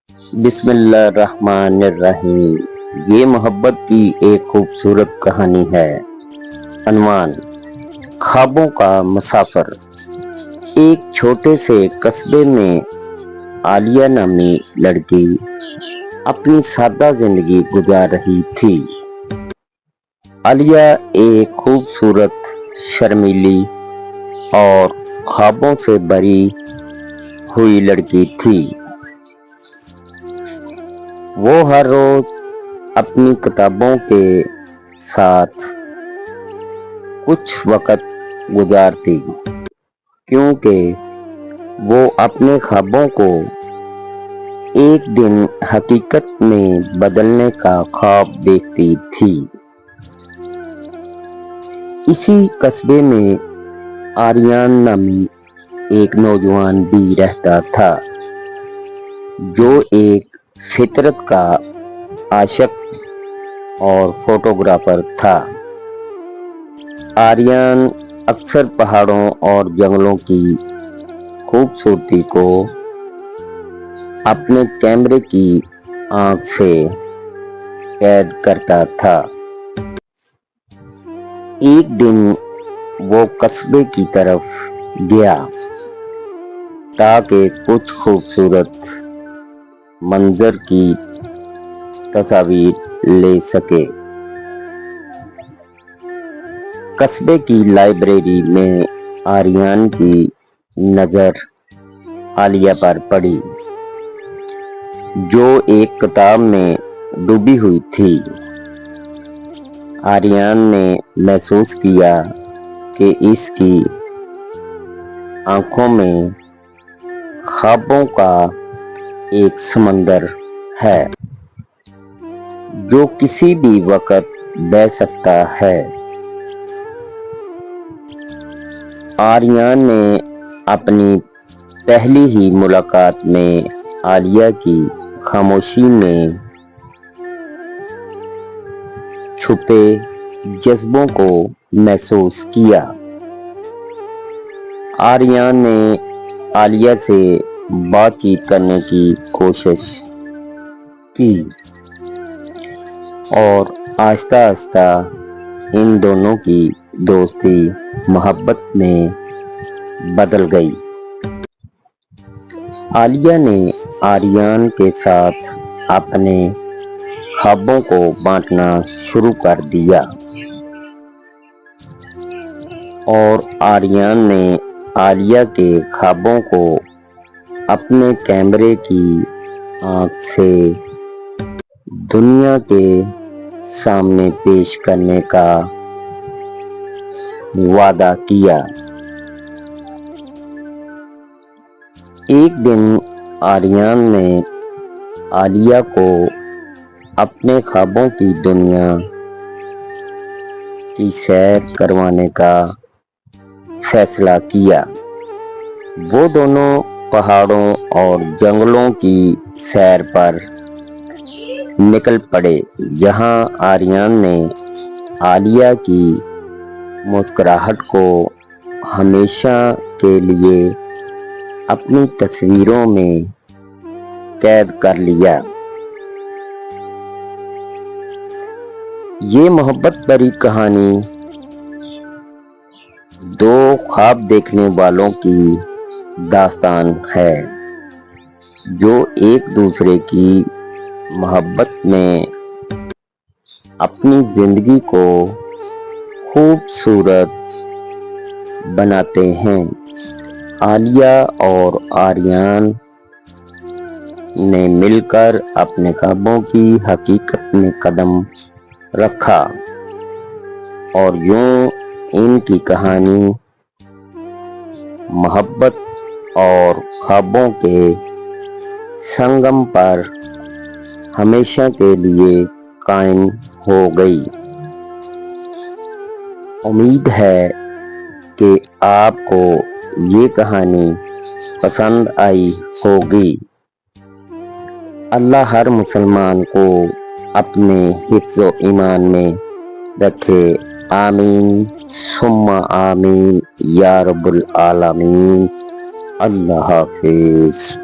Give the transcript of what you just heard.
بسم اللہ الرحمن الرحیم۔ یہ محبت کی ایک خوبصورت کہانی ہے۔ عنوان: خوابوں کا مسافر۔ ایک چھوٹے سے قصبے میں عالیہ نامی لڑکی اپنی سادہ زندگی گزار رہی تھی۔ عالیہ ایک خوبصورت، شرمیلی اور خوابوں سے بھری ہوئی لڑکی تھی۔ وہ ہر روز اپنی کتابوں کے ساتھ کچھ وقت گزارتی، کیونکہ وہ اپنے خوابوں کو ایک دن حقیقت میں بدلنے کا خواب دیکھتی تھی۔ اسی قصبے میں آریان نامی ایک نوجوان بھی رہتا تھا، جو ایک فطرت کا عاشق اور فوٹوگرافر تھا۔ آریان اکثر پہاڑوں اور جنگلوں کی خوبصورتی کو اپنے کیمرے کی آنکھ سے قید کرتا تھا۔ ایک دن وہ قصبے کی طرف گیا تاکہ کچھ خوبصورت منظر کی تصاویر لے سکے۔ قصبے کی لائبریری میں آریان کی نظر عالیہ پر پڑی، جو ایک کتاب میں ڈوبی ہوئی تھی۔ آریان نے محسوس کیا کہ اس کی آنکھوں میں خوابوں کا ایک سمندر ہے، جو کسی بھی وقت بہہ سکتا ہے۔ آریان نے اپنی پہلی ہی ملاقات میں عالیہ کی خاموشی میں چھپے جذبوں کو محسوس کیا۔ آریان نے عالیہ سے بات چیت کرنے کی کوشش کی، اور آہستہ آہستہ ان دونوں کی دوستی محبت میں بدل گئی۔ عالیہ نے آریان کے ساتھ اپنے خوابوں کو بانٹنا شروع کر دیا، اور آریان نے عالیہ کے خوابوں کو اپنے کیمرے کی آنکھ سے دنیا کے سامنے پیش کرنے کا وعدہ کیا۔ ایک دن آریان نے عالیہ کو اپنے خوابوں کی دنیا کی سیر کروانے کا فیصلہ کیا۔ وہ دونوں پہاڑوں اور جنگلوں کی سیر پر نکل پڑے، جہاں آریان نے عالیہ کی مسکراہٹ کو ہمیشہ کے لیے اپنی تصویروں میں قید کر لیا۔ یہ محبت بھری کہانی دو خواب دیکھنے والوں کی داستان ہے، جو ایک دوسرے کی محبت میں اپنی زندگی کو خوبصورت بناتے ہیں۔ عالیہ اور آریان نے مل کر اپنے خوابوں کی حقیقت میں قدم رکھا، اور یوں ان کی کہانی محبت اور خوابوں کے سنگم پر ہمیشہ کے لیے قائم ہو گئی۔ امید ہے کہ آپ کو یہ کہانی پسند آئی ہوگی۔ اللہ ہر مسلمان کو اپنے حفظ و ایمان میں رکھے۔ آمین ثم آمین یا رب العالمین۔ اللہ حافظ۔